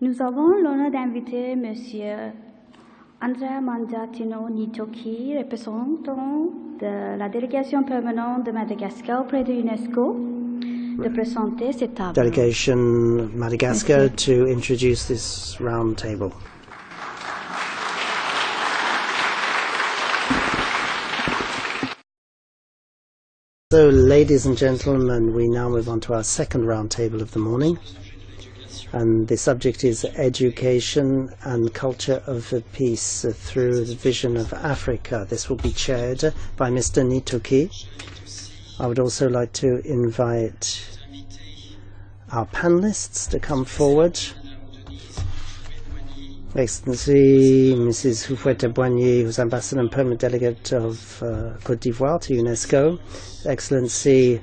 Nous avons l'honneur d'inviter Monsieur Andriamanjato Toky, représentant de la délégation permanente de Madagascar auprès de UNESCO, de présenter cette table. Delegation Madagascar to introduce this round table. So, ladies and gentlemen, we now move on to our second round table of the morning. And the subject is education and culture of peace through the vision of Africa. This will be chaired by Mr. Toky. I would also like to invite our panelists to come forward. Excellency Mrs. HOUPHOUET-BOIGNY, who's Ambassador and Permanent Delegate of Côte d'Ivoire to UNESCO. Excellency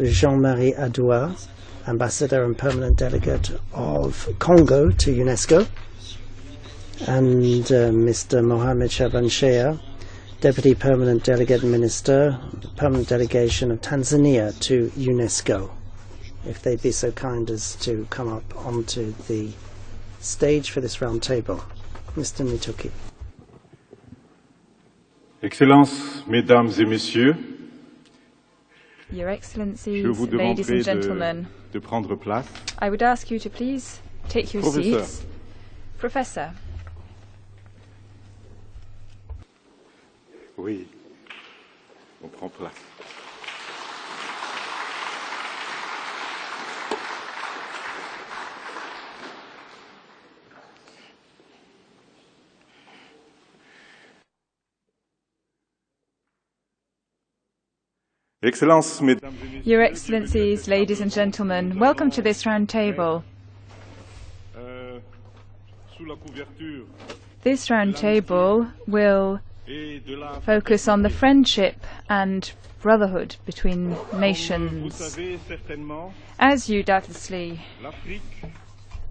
Jean-Marie ADOUA, Ambassador and Permanent Delegate of Congo to UNESCO, and Mr. Mohammed SHEYA, Deputy Permanent Delegate Minister, Permanent Delegation of Tanzania to UNESCO. If they'd be so kind as to come up onto the stage for this round table. Mr. Toky. Excellences, Mesdames et Messieurs, Your Excellencies, je vous ladies and gentlemen, de prendre place. I would ask you to please take your Professor. seats. Professor. Oui, on prend place. Excellences, Mesdames et Messieurs, Your Excellencies, ladies and gentlemen, welcome to this round table. sous la couverture This round table will et de la focus on the friendship and brotherhood between Vous nations. savez certainement, As you doubtlessly l'Afrique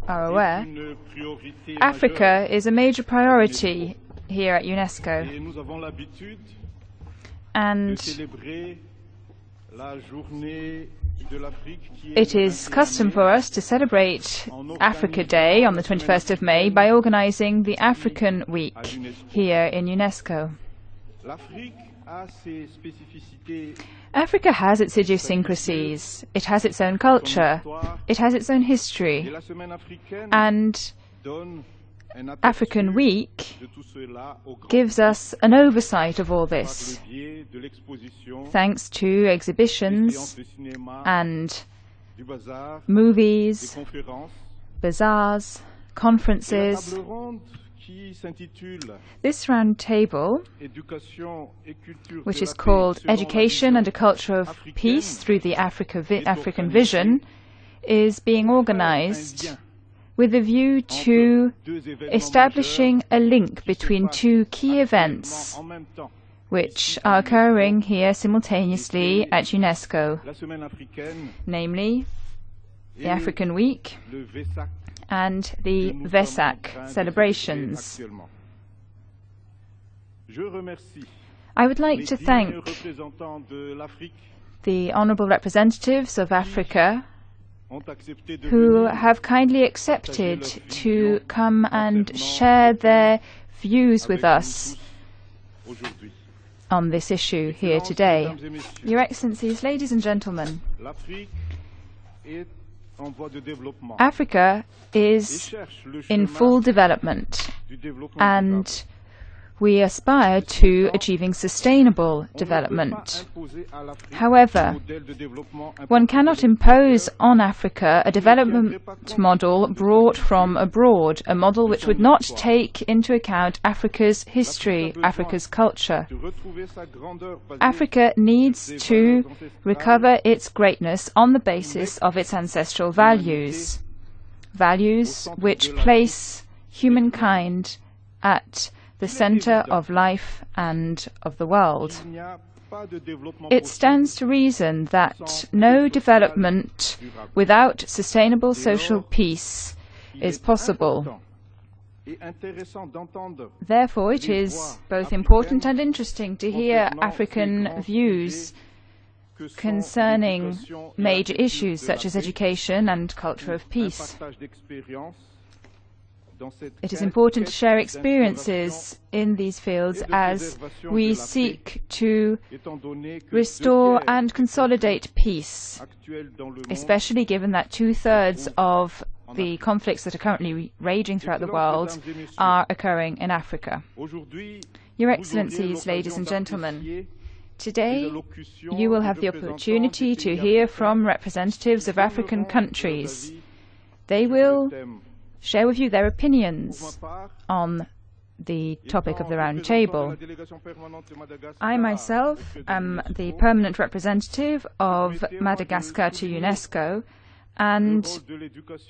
are est aware, une priorité Africa majeure is a major priority here at UNESCO, et nous avons l'habitude de and célébrer la journée de l'Afrique qui est it le is 21 custom mai. for us to celebrate Africa Day on the 21st of May by organizing the African Week here in UNESCO. L'Afrique a ses spécificités, Africa has its idiosyncrasies, it has its own culture, it has its own et history, la semaine africaine and donne un aperçu African Week de tout cela au grand gives us an oversight of all par this, le biais de l'exposition, thanks to des séances exhibitions de cinéma, and du bazar, des movies, conférences, bazaars, et la conferences. table ronde qui s'intitule This round table, Éducation et culture which de is la paix called selon la Education and a vision Culture of africaine, Peace through the African Vision, is being organized with a view to deux événements establishing a link majeurs between qui se two passent key events actuellement en même temps. which are occurring here simultaneously at UNESCO, La semaine africaine namely the et African Week le VESAK and the que nous sommes en VESAK train de celebrations. célébrer actuellement. Je remercie I would like les to dignes thank représentants de l'Afrique the honourable representatives of Africa ont accepté de who venir have kindly accepted to come and share their views with avec nous us tous aujourd'hui. on this issue here Excellences, today. Mesdames et Messieurs, Your Excellencies, ladies and gentlemen, l'Afrique est en voie de développement Africa et is cherche le in chemin full development, du développement and durable. we aspire to achieving sustainable development. However, one cannot impose on Africa a development model brought from abroad, a model which would not take into account Africa's history, Africa's culture. Africa needs to recover its greatness on the basis of its ancestral values, values which place humankind at the center of life and of the world. It stands to reason that no development without sustainable social peace is possible. Therefore, it is both important and interesting to hear African views concerning major issues such as education and culture of peace. It is important to share experiences in these fields as we seek to restore and consolidate peace, especially given that 2/3 of the conflicts that are currently raging throughout the world are occurring in Africa. Your Excellencies, ladies and gentlemen, today you will have the opportunity to hear from representatives of African countries. They will share with you their opinions on the topic of the round table. I myself am the permanent representative of Madagascar to UNESCO, and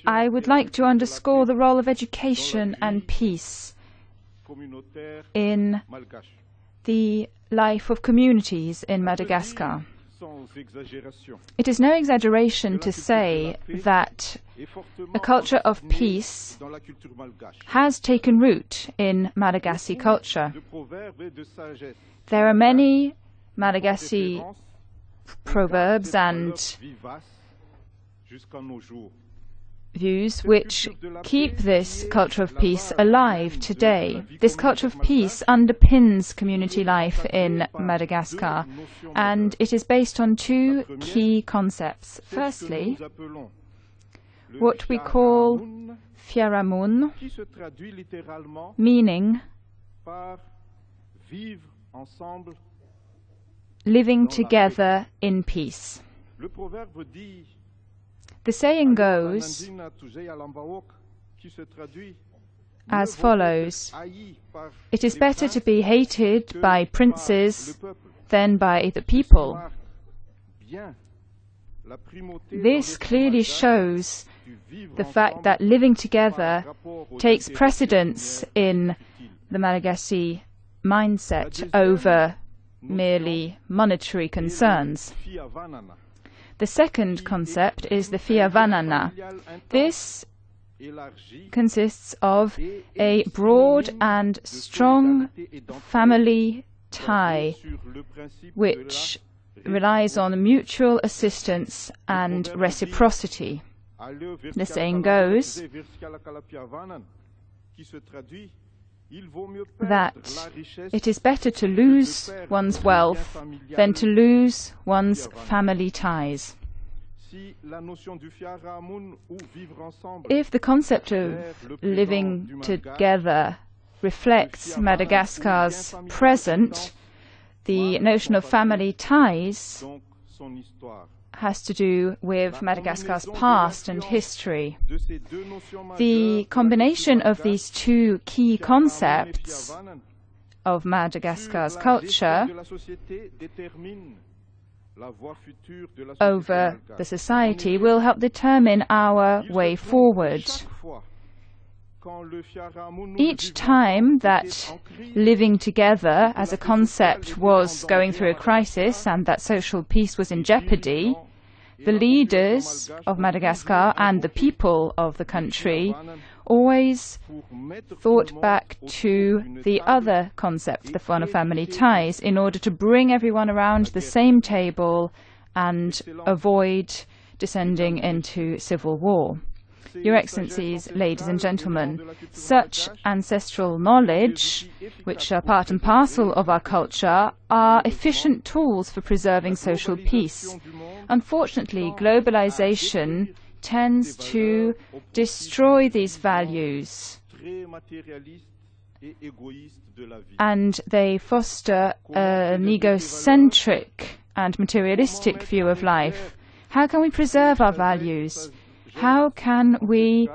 I would like to underscore the role of education and peace in the life of communities in Madagascar. It is no exaggeration to say that a culture of peace has taken root in Malagasy culture. There are many Malagasy proverbs and views which keep this culture of peace alive today. This culture of peace underpins community life in Madagascar, and it is based on two key concepts. Firstly, what we call Fiaramun, meaning living together in peace. The saying goes as follows: it is better to be hated by princes than by the people. This clearly shows the fact that living together takes precedence in the Malagasy mindset over merely monetary concerns. The second concept is the Fiavanana. This consists of a broad and strong family tie which relies on mutual assistance and reciprocity. The saying goes that it is better to lose one's wealth than to lose one's family ties. If the concept of living together reflects Madagascar's present, the notion of family ties has to do with Madagascar's past and history. The combination of these two key concepts of Madagascar's culture over the society will help determine our way forward. Each time that living together as a concept was going through a crisis and that social peace was in jeopardy, the leaders of Madagascar and the people of the country always thought back to the other concept, the one of family ties, in order to bring everyone around the same table and avoid descending into civil war. Your Excellencies, ladies and gentlemen, such ancestral knowledge, which are part and parcel of our culture, are efficient tools for preserving social peace. Unfortunately, globalization tends to destroy these values and they foster an egocentric and materialistic view of life. How can we preserve our values? How can we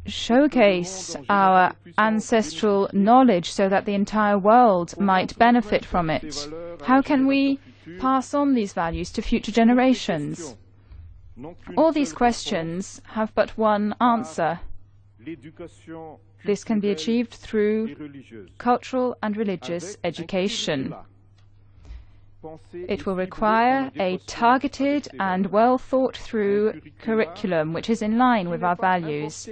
showcase our ancestral knowledge so that the entire world might benefit from it? How can we pass on these values to future generations? All these questions have but one answer. This can be achieved through cultural and religious education. It will require a targeted and well thought through curriculum which is in line with our values.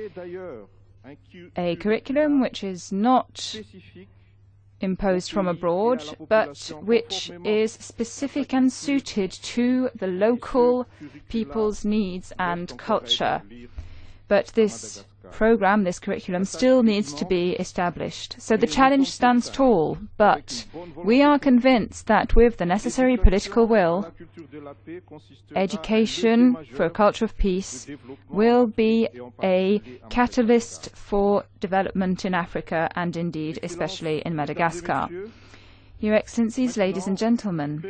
A curriculum which is not imposed from abroad, but which is specific and suited to the local people's needs and culture. But this program, this curriculum, still needs to be established. So the challenge stands tall, but we are convinced that with the necessary political will, education for a culture of peace will be a catalyst for development in Africa and indeed especially in Madagascar. Your Excellencies, ladies and gentlemen,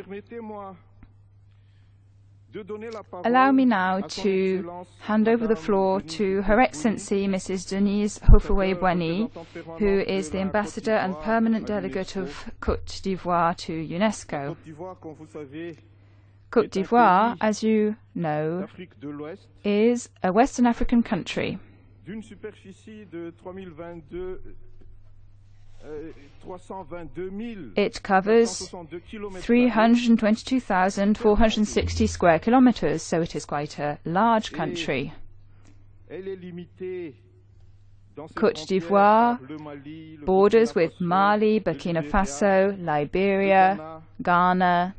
allow me now to hand over the floor to Her Excellency Mrs. Denise HOUPHOUET-BOIGNY, who is the Ambassador and Permanent Delegate of Côte d'Ivoire to UNESCO. Côte d'Ivoire, as you know, is a Western African country. It covers 322,460 square kilometers, so it is quite a large country. Côte d'Ivoire borders with Mali, Burkina Faso, Liberia, Ghana,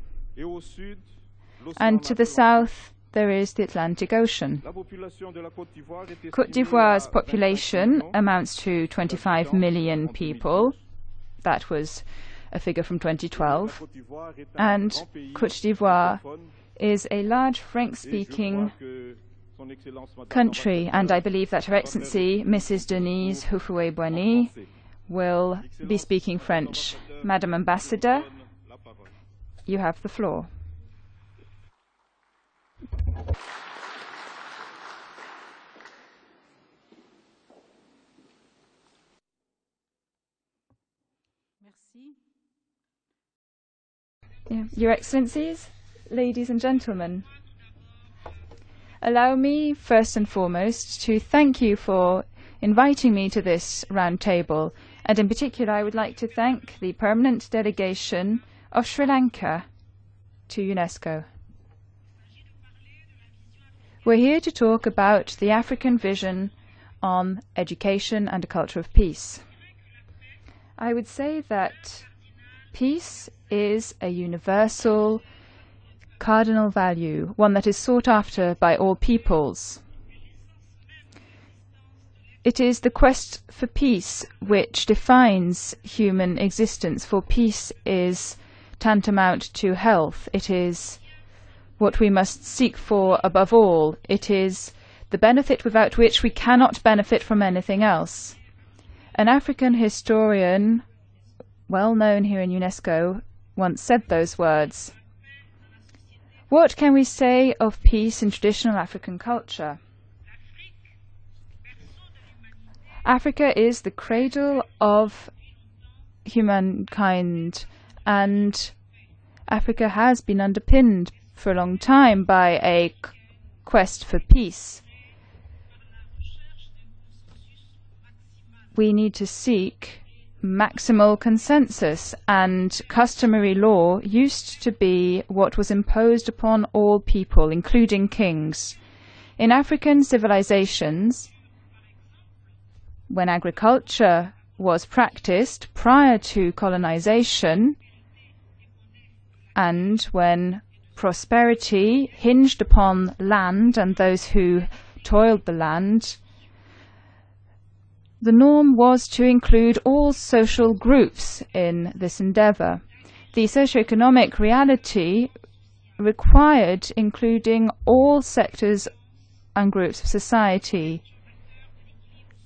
and to the south there is the Atlantic Ocean. Côte d'Ivoire's population amounts to 25 million people. That was a figure from 2012. And Côte d'Ivoire is a large French-speaking country, and I believe that Her Excellency Mrs. Denise HOUPHOUET-BOIGNY will be speaking French. Madam Ambassador, you have the floor. Your Excellencies, ladies and gentlemen, allow me first and foremost to thank you for inviting me to this round table, and in particular I would like to thank the Permanent Delegation of Sri Lanka to UNESCO. We're here to talk about the African vision on education and a culture of peace. I would say that peace is a universal, cardinal value, one that is sought after by all peoples. It is the quest for peace which defines human existence, for peace is tantamount to health. It is what we must seek for above all. It is the benefit without which we cannot benefit from anything else. An African historian, well known here in UNESCO, once said those words. What can we say of peace in traditional African culture? Africa is the cradle of humankind, and Africa has been underpinned for a long time by a quest for peace. We need to seek maximal consensus, and customary law used to be what was imposed upon all people, including kings. In African civilizations, when agriculture was practiced prior to colonization, and when prosperity hinged upon land and those who toiled the land, the norm was to include all social groups in this endeavor. The socioeconomic reality required including all sectors and groups of society.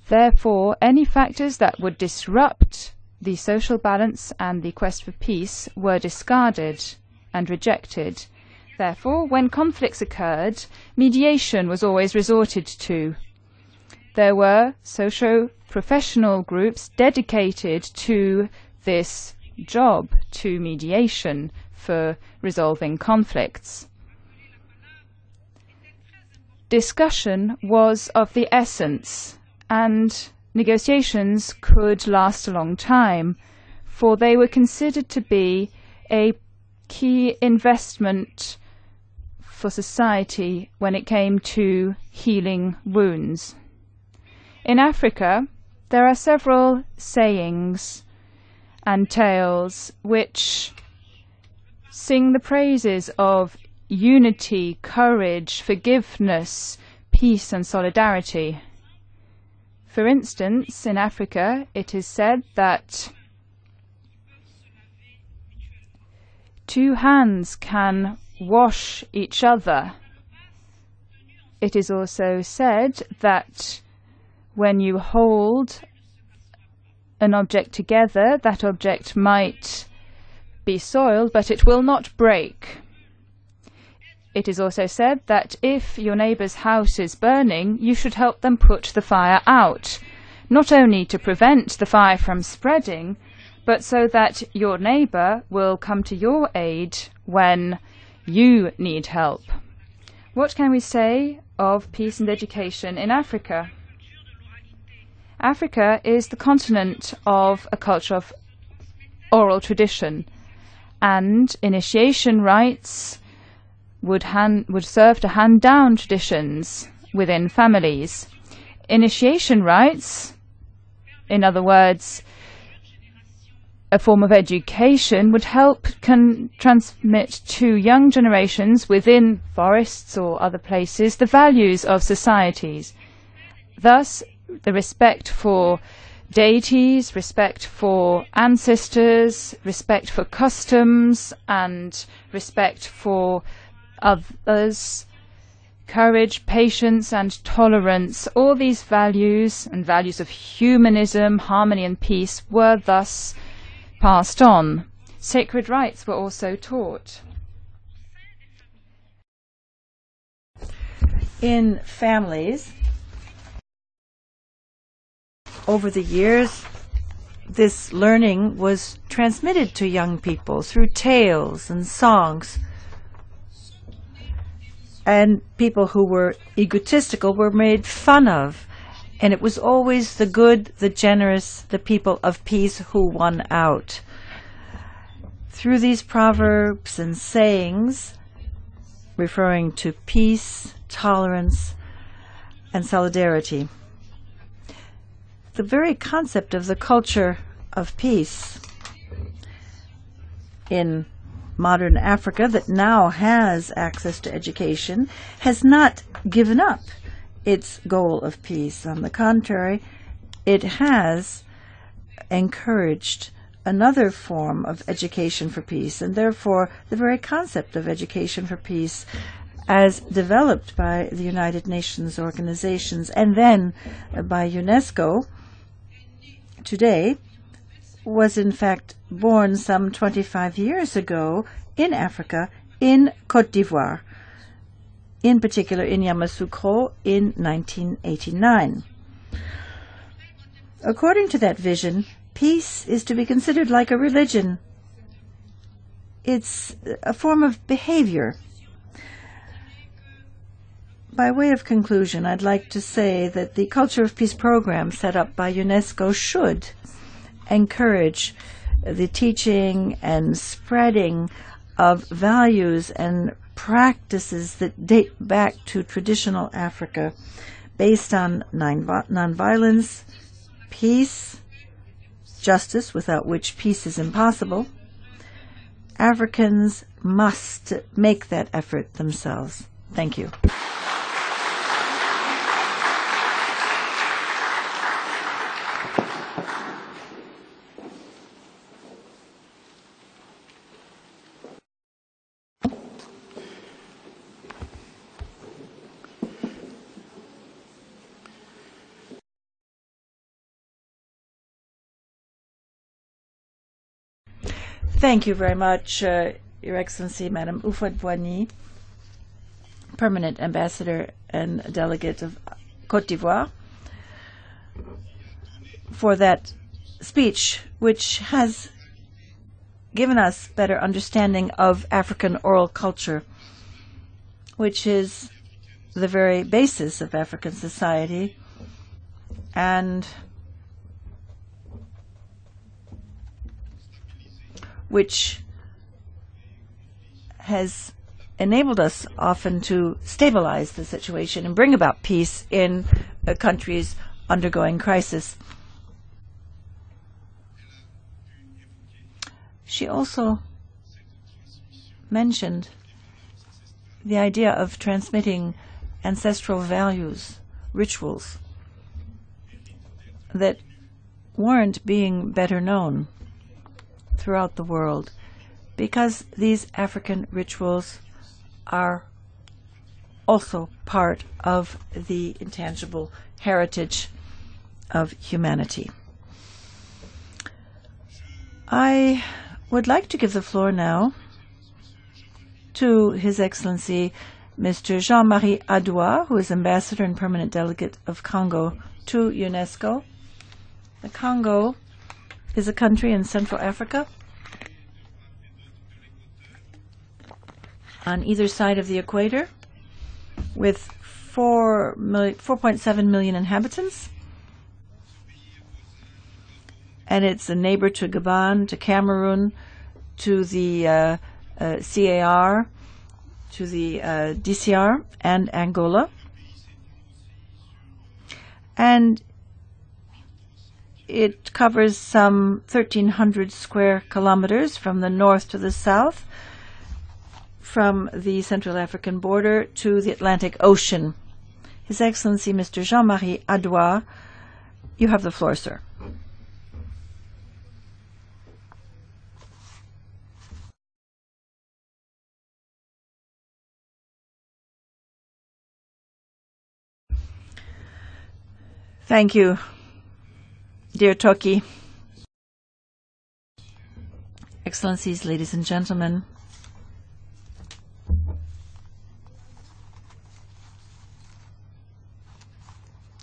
Therefore, any factors that would disrupt the social balance and the quest for peace were discarded and rejected. Therefore, when conflicts occurred, mediation was always resorted to. There were socio-professional groups dedicated to this job, to mediation for resolving conflicts. Discussion was of the essence, and negotiations could last a long time, for they were considered to be a key investment for society when it came to healing wounds. In Africa, there are several sayings and tales which sing the praises of unity, courage, forgiveness, peace and solidarity. For instance, in Africa, it is said that two hands can wash each other. It is also said that when you hold an object together, that object might be soiled, but it will not break. It is also said that if your neighbour's house is burning, you should help them put the fire out, not only to prevent the fire from spreading, but so that your neighbour will come to your aid when you need help. What can we say of peace and education in Africa? Africa is the continent of a culture of oral tradition, and initiation rites would serve to hand down traditions within families. Initiation rites, in other words, a form of education, would help transmit to young generations within forests or other places the values of societies. Thus, the respect for deities, respect for ancestors, respect for customs, and respect for others, courage, patience, and tolerance, all these values and values of humanism, harmony, and peace were thus passed on. Sacred rites were also taught. In families, over the years, this learning was transmitted to young people through tales and songs. And people who were egotistical were made fun of. And it was always the good, the generous, the people of peace who won out. Through these proverbs and sayings, referring to peace, tolerance, and solidarity, the very concept of the culture of peace in modern Africa that now has access to education has not given up its goal of peace. On the contrary, it has encouraged another form of education for peace, and therefore the very concept of education for peace as developed by the United Nations organizations and then by UNESCO today was in fact born some 25 years ago in Africa, in Côte d'Ivoire, in particular in Yamoussoukro in 1989. According to that vision, peace is to be considered like a religion. It's a form of behavior. By way of conclusion, I'd like to say that the Culture of Peace program set up by UNESCO should encourage the teaching and spreading of values and practices that date back to traditional Africa based on nonviolence, peace, justice, without which peace is impossible. Africans must make that effort themselves. Thank you. Thank you very much, Your Excellency, Madame HOUPHOUET-BOIGNY, Permanent Ambassador and Delegate of Côte d'Ivoire, for that speech, which has given us better understanding of African oral culture, which is the very basis of African society and which has enabled us often to stabilize the situation and bring about peace in countries undergoing crisis. She also mentioned the idea of transmitting ancestral values, rituals that weren't being better known throughout the world, because these African rituals are also part of the intangible heritage of humanity. I would like to give the floor now to His Excellency Mr. Jean-Marie ADOUA, who is Ambassador and Permanent Delegate of Congo to UNESCO. The Congo is a country in Central Africa on either side of the equator with 4.7 million inhabitants. And it's a neighbor to Gabon, to Cameroon, to the CAR, to the DCR, and Angola. And it covers some 1,300 square kilometers from the north to the south, from the Central African border to the Atlantic Ocean. His Excellency, Mr. Jean-Marie ADOUA, you have the floor, sir. Thank you, dear Toky. Excellencies, ladies and gentlemen.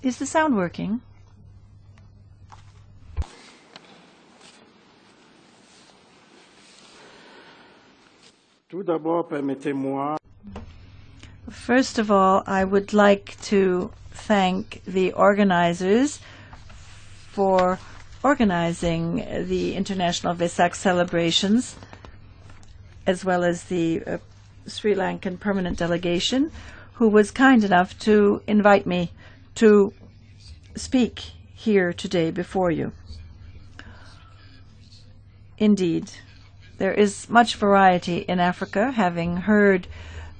Is the sound working? First of all, I would like to thank the organizers for organizing the International VESAK celebrations, as well as the Sri Lankan Permanent Delegation, who was kind enough to invite me to speak here today before you. Indeed, there is much variety in Africa. Having heard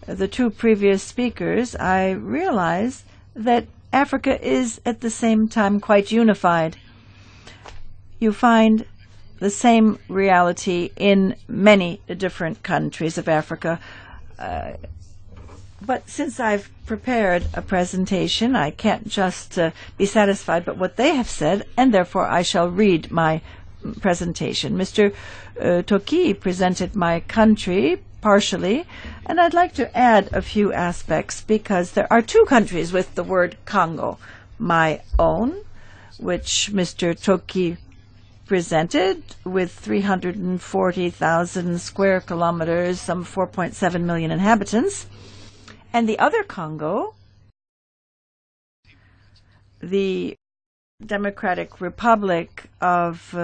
the two previous speakers, I realize that Africa is at the same time quite unified. You find the same reality in many different countries of Africa. But since I've prepared a presentation, I can't just be satisfied by what they have said, and therefore I shall read my presentation. Mr. Toky presented my country partially, and I'd like to add a few aspects, because there are two countries with the word Congo. My own, which Mr. Toky presented, with 340,000 square kilometers, some 4.7 million inhabitants, and the other Congo, the Democratic Republic of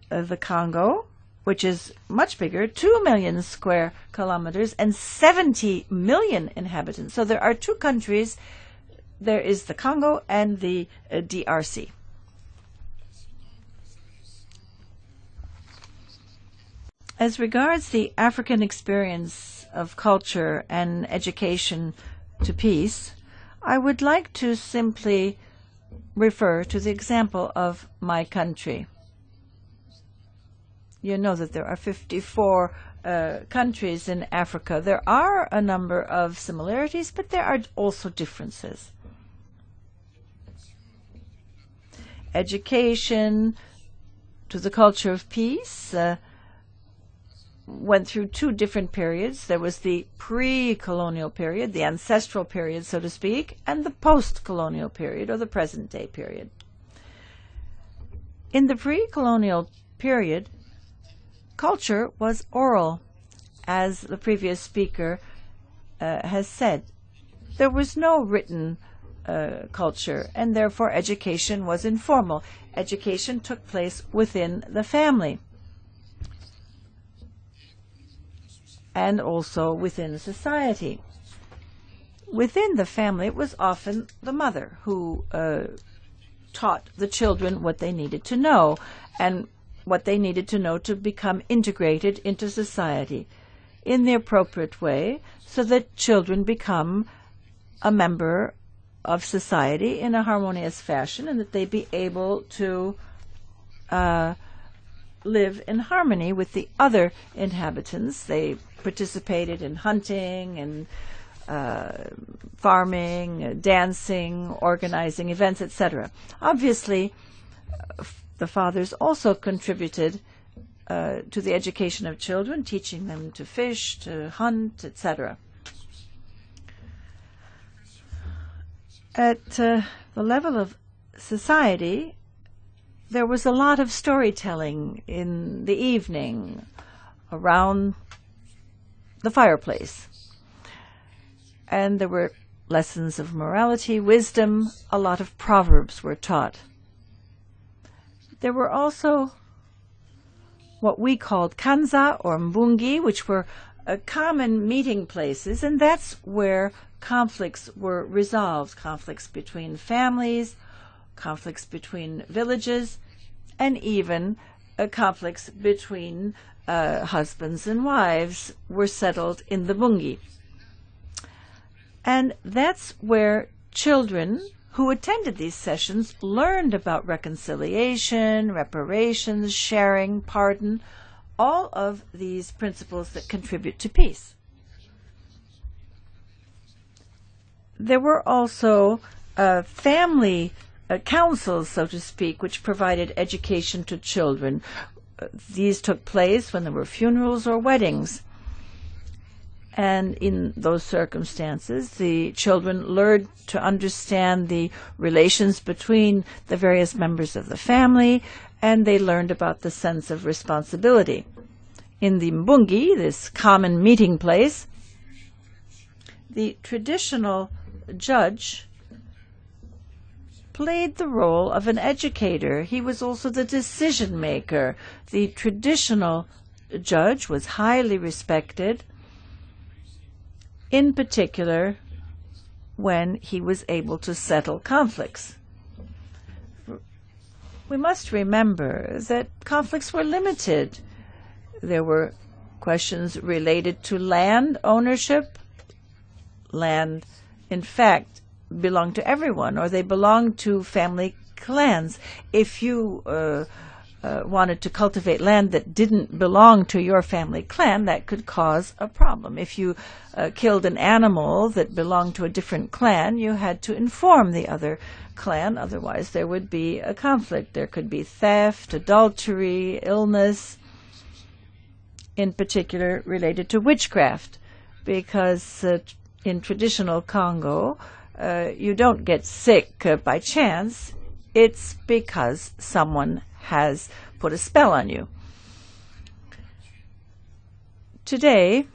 the Congo, which is much bigger, 2 million square kilometers and 70 million inhabitants. So there are two countries. There is the Congo and the DRC. As regards the African experience of culture and education to peace, I would like to simply refer to the example of my country. You know that there are 54 countries in Africa. There are a number of similarities, but there are also differences. Education to the culture of peace went through two different periods. There was the pre-colonial period, the ancestral period, so to speak, and the post-colonial period, or the present-day period. In the pre-colonial period, culture was oral, as the previous speaker has said. There was no written culture, and therefore education was informal. Education took place within the family and also within society. Within the family, it was often the mother who taught the children what they needed to know and what they needed to know to become integrated into society in the appropriate way, so that children become a member of society in a harmonious fashion, and that they be able to live in harmony with the other inhabitants. They participated in hunting and farming, dancing, organizing events, etc. Obviously, the fathers also contributed to the education of children, teaching them to fish, to hunt, etc. At the level of society, there was a lot of storytelling in the evening around the fireplace. And there were lessons of morality, wisdom, a lot of proverbs were taught. There were also what we called kanza or mbungi, which were common meeting places, and that's where conflicts were resolved, conflicts between families, conflicts between villages, and even conflicts between husbands and wives were settled in the bungi. And that's where children who attended these sessions learned about reconciliation, reparations, sharing, pardon, all of these principles that contribute to peace. There were also family councils, so to speak, which provided education to children. These took place when there were funerals or weddings. And in those circumstances, the children learned to understand the relations between the various members of the family, and they learned about the sense of responsibility. In the mbungi, this common meeting place, the traditional judge played the role of an educator. He was also the decision maker. The traditional judge was highly respected, in particular when he was able to settle conflicts. We must remember that conflicts were limited. There were questions related to land ownership. Land, in fact, belonged to everyone, or they belonged to family clans. If you wanted to cultivate land that didn't belong to your family clan, that could cause a problem. If you killed an animal that belonged to a different clan, you had to inform the other clan, otherwise there would be a conflict. There could be theft, adultery, illness, in particular related to witchcraft, because in traditional Congo, you don't get sick by chance. It's because someone has put a spell on you. Today,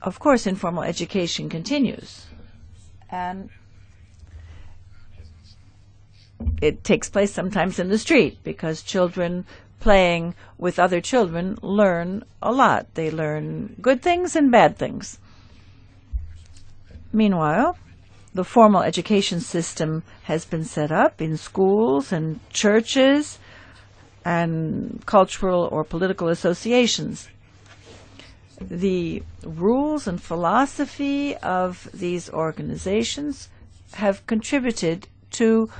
of course, informal education continues, and it takes place sometimes in the street, because children playing with other children learn a lot. They learn good things and bad things. Meanwhile, the formal education system has been set up in schools and churches and cultural or political associations. The rules and philosophy of these organizations have contributed to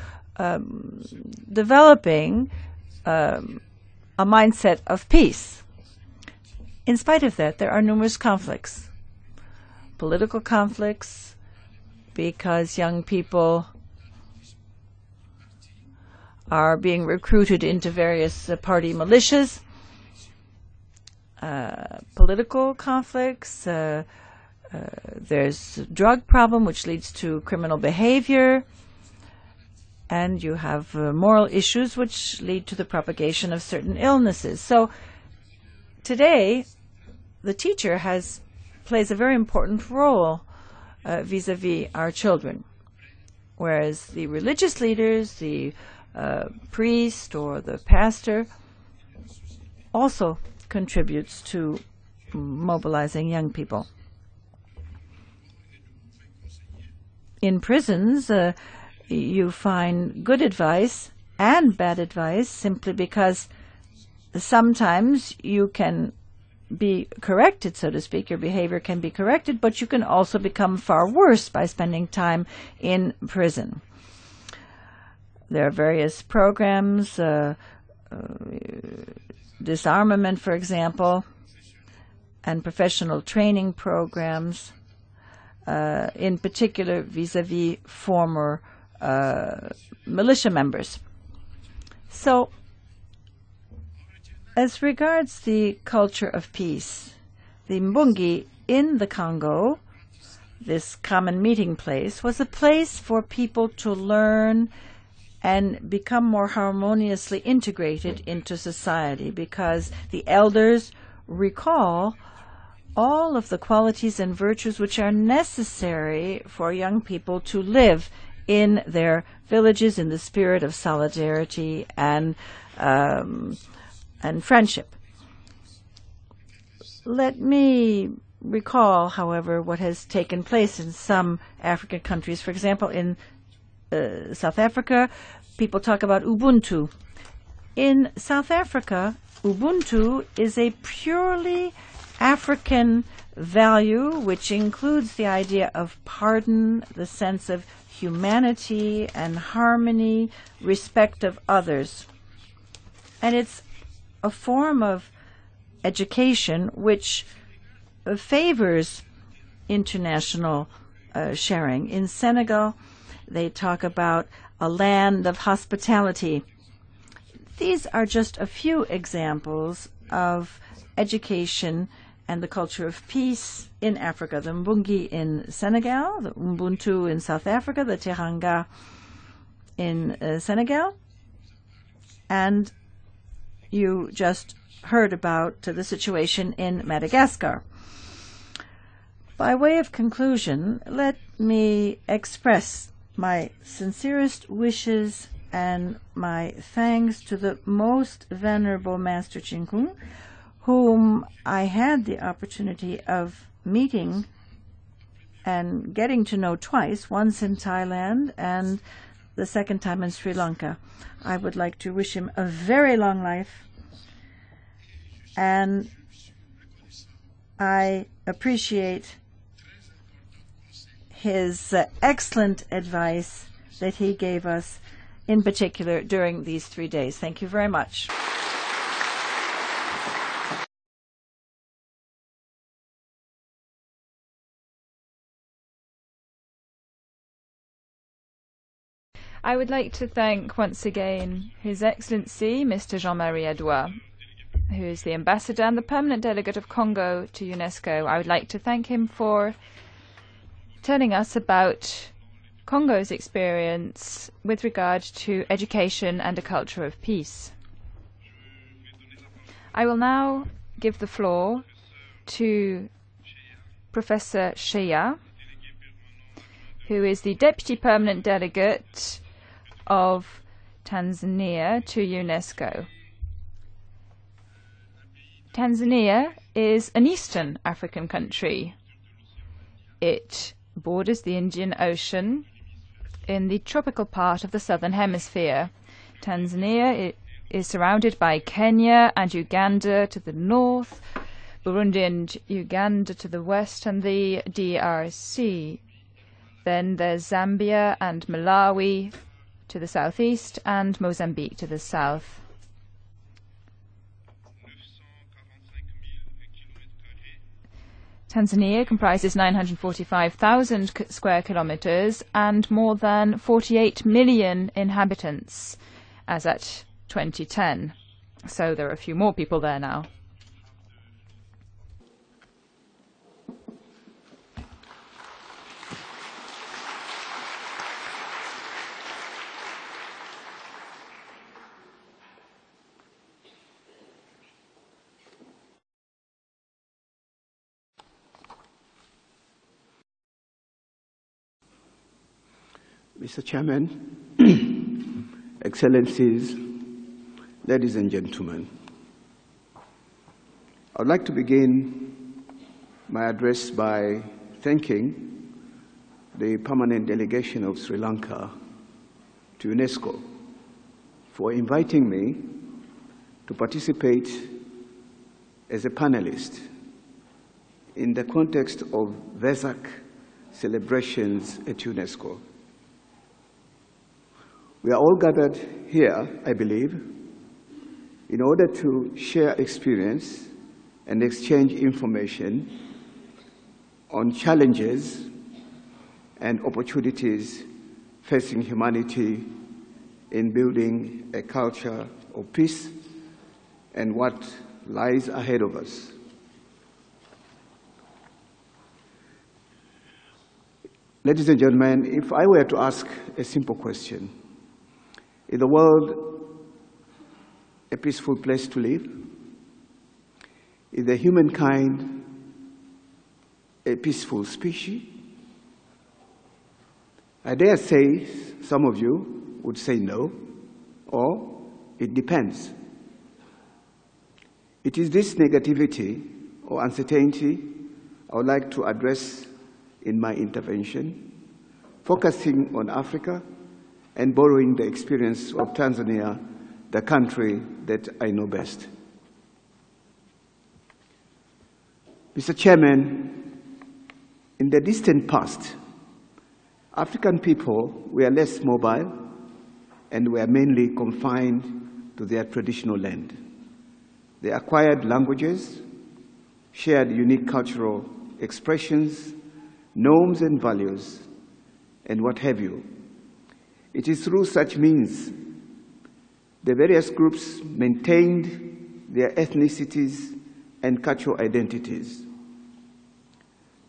developing a mindset of peace. In spite of that, there are numerous conflicts. Political conflicts, because young people are being recruited into various party militias. political conflicts. There's a drug problem which leads to criminal behavior. And you have moral issues which lead to the propagation of certain illnesses. So today, the teacher plays a very important role vis-a-vis our children, whereas the religious leaders, the priest or the pastor, also contributes to mobilizing young people. In prisons, you find good advice and bad advice simply because sometimes you can be corrected, so to speak. Your behavior can be corrected, but you can also become far worse by spending time in prison. There are various programs, disarmament, for example, and professional training programs, in particular vis-a-vis former militia members. So, as regards the culture of peace, the Mbungi in the Congo, this common meeting place, was a place for people to learn and become more harmoniously integrated into society, because the elders recall all of the qualities and virtues which are necessary for young people to live in their villages in the spirit of solidarity and friendship. Let me recall, however, what has taken place in some African countries. For example, in South Africa, people talk about Ubuntu. In South Africa, Ubuntu is a purely African value which includes the idea of pardon, the sense of humanity and harmony, respect of others. And it's a form of education which favors international sharing. In Senegal, they talk about a land of hospitality. These are just a few examples of education and the culture of peace in Africa. The Mbungi in Senegal, the Ubuntu in South Africa, the Teranga in Senegal, and you just heard about the situation in Madagascar. By way of conclusion, let me express my sincerest wishes and my thanks to the most venerable Master Chinkung, whom I had the opportunity of meeting and getting to know twice, once in Thailand and the second time in Sri Lanka. I would like to wish him a very long life, and I appreciate his excellent advice that he gave us, in particular during these 3 days. Thank you very much. I would like to thank once again His Excellency Mr. Jean-Marie ADOUA, who is the Ambassador and the Permanent Delegate of Congo to UNESCO. I would like to thank him for telling us about Congo's experience with regard to education and a culture of peace. I will now give the floor to Professor SHEYA, who is the Deputy Permanent Delegate of Tanzania to UNESCO. Tanzania is an Eastern African country. It borders the Indian Ocean in the tropical part of the Southern Hemisphere. Tanzania is surrounded by Kenya and Uganda to the north, Burundi and Uganda to the west, and the DRC. Then there's Zambia and Malawi to the southeast, and Mozambique to the south. Tanzania comprises 945,000 square kilometers and more than 48 million inhabitants as at 2010. So there are a few more people there now. Mr. Chairman, Excellencies, ladies and gentlemen, I would like to begin my address by thanking the permanent delegation of Sri Lanka to UNESCO for inviting me to participate as a panelist in the context of VESAK celebrations at UNESCO. We are all gathered here, I believe, in order to share experience and exchange information on challenges and opportunities facing humanity in building a culture of peace and what lies ahead of us. Ladies and gentlemen, if I were to ask a simple question, is the world a peaceful place to live? Is the humankind a peaceful species? I dare say some of you would say no, or it depends. It is this negativity or uncertainty I would like to address in my intervention, focusing on Africa and borrowing the experience of Tanzania, the country that I know best. Mr. Chairman, in the distant past, African people were less mobile and were mainly confined to their traditional land. They acquired languages, shared unique cultural expressions, norms and values, and what have you. It is through such means the various groups maintained their ethnicities and cultural identities.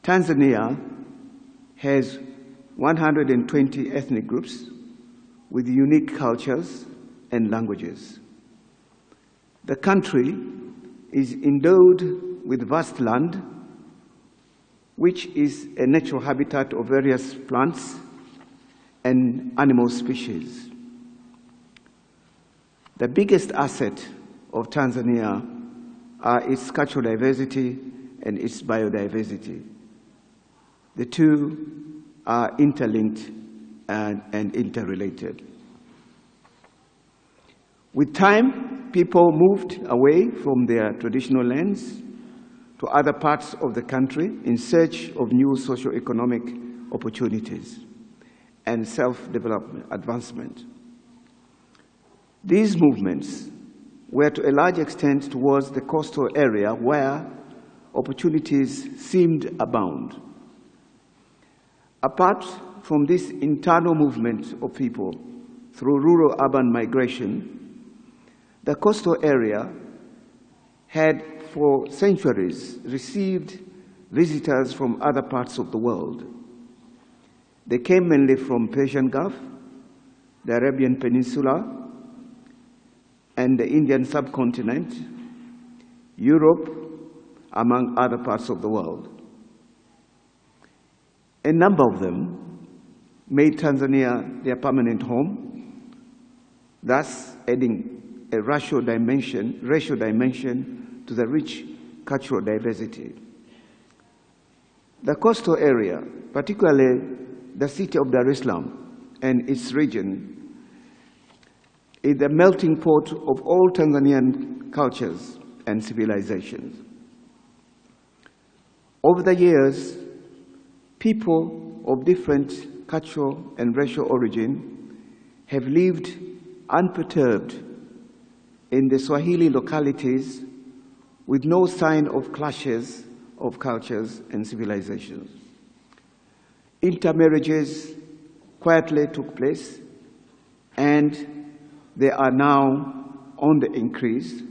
Tanzania has 120 ethnic groups with unique cultures and languages. The country is endowed with vast land, which is a natural habitat of various plants and animal species. The biggest asset of Tanzania are its cultural diversity and its biodiversity. The two are interlinked and interrelated. With time, people moved away from their traditional lands to other parts of the country in search of new socio-economic opportunities and self-development advancement. These movements were to a large extent towards the coastal area where opportunities seemed abound. Apart from this internal movement of people through rural-urban migration, the coastal area had for centuries received visitors from other parts of the world. They came mainly from Persian Gulf, the Arabian Peninsula, and the Indian subcontinent, Europe, among other parts of the world. A number of them made Tanzania their permanent home, thus adding a racial dimension to the rich cultural diversity. The coastal area, particularly the city of Dar es Salaam and its region, is the melting pot of all Tanzanian cultures and civilizations. Over the years, people of different cultural and racial origin have lived unperturbed in the Swahili localities with no sign of clashes of cultures and civilizations. Intermarriages quietly took place, and they are now on the increase,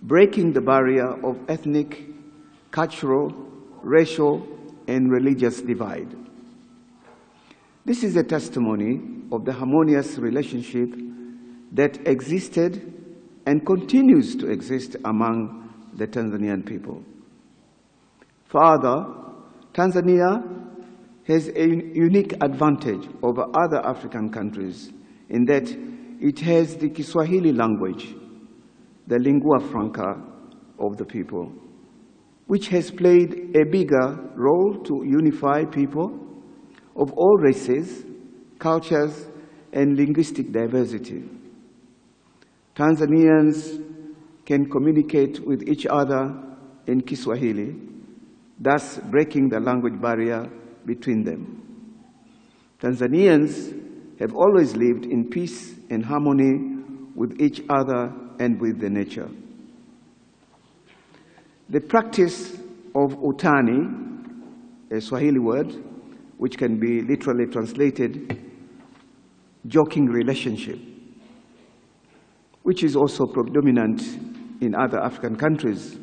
breaking the barrier of ethnic, cultural, racial, and religious divide. This is a testimony of the harmonious relationship that existed and continues to exist among the Tanzanian people. Further, Tanzania has a unique advantage over other African countries in that it has the Kiswahili language, the lingua franca of the people, which has played a bigger role to unify people of all races, cultures, and linguistic diversity. Tanzanians can communicate with each other in Kiswahili, thus breaking the language barrier between them. Tanzanians have always lived in peace and harmony with each other and with the nature. The practice of utani, a Swahili word, which can be literally translated joking relationship, which is also predominant in other African countries.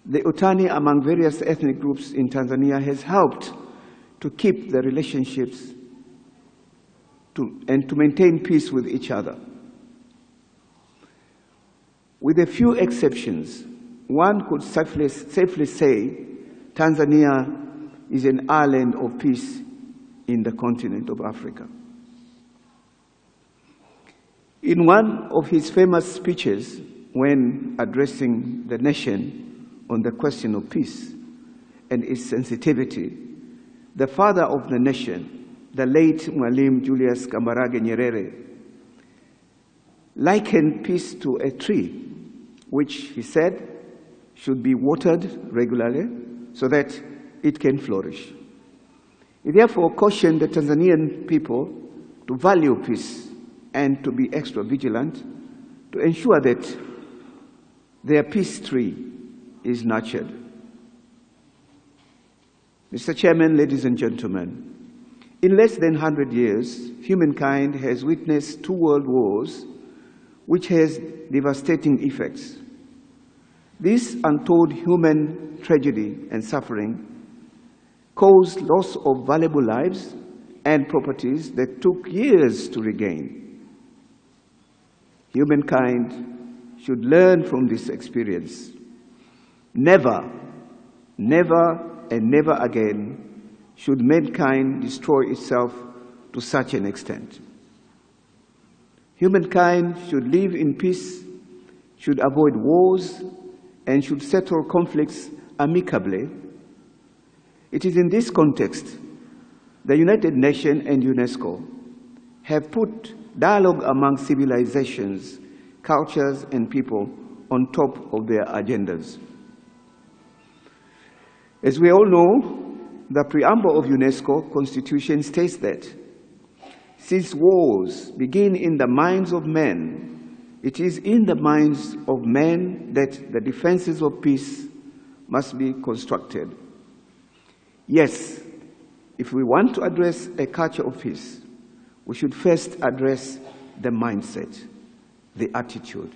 The utani among various ethnic groups in Tanzania has helped to keep the relationships and to maintain peace with each other. With a few exceptions, one could safely say Tanzania is an island of peace in the continent of Africa. In one of his famous speeches when addressing the nation on the question of peace and its sensitivity, the father of the nation, the late Mwalimu Julius Kambarage Nyerere, likened peace to a tree, which he said should be watered regularly so that it can flourish. He therefore cautioned the Tanzanian people to value peace and to be extra vigilant to ensure that their peace tree is nurtured. Mr. Chairman, ladies and gentlemen, in less than 100 years, humankind has witnessed 2 world wars, which has devastating effects. This untold human tragedy and suffering caused loss of valuable lives and properties that took years to regain. Humankind should learn from this experience. Never, never, and never again should mankind destroy itself to such an extent. Humankind should live in peace, should avoid wars, and should settle conflicts amicably. It is in this context the United Nations and UNESCO have put dialogue among civilizations, cultures, and people on top of their agendas. As we all know, the preamble of UNESCO Constitution states that since wars begin in the minds of men, it is in the minds of men that the defenses of peace must be constructed. Yes, if we want to address a culture of peace, we should first address the mindset, the attitude.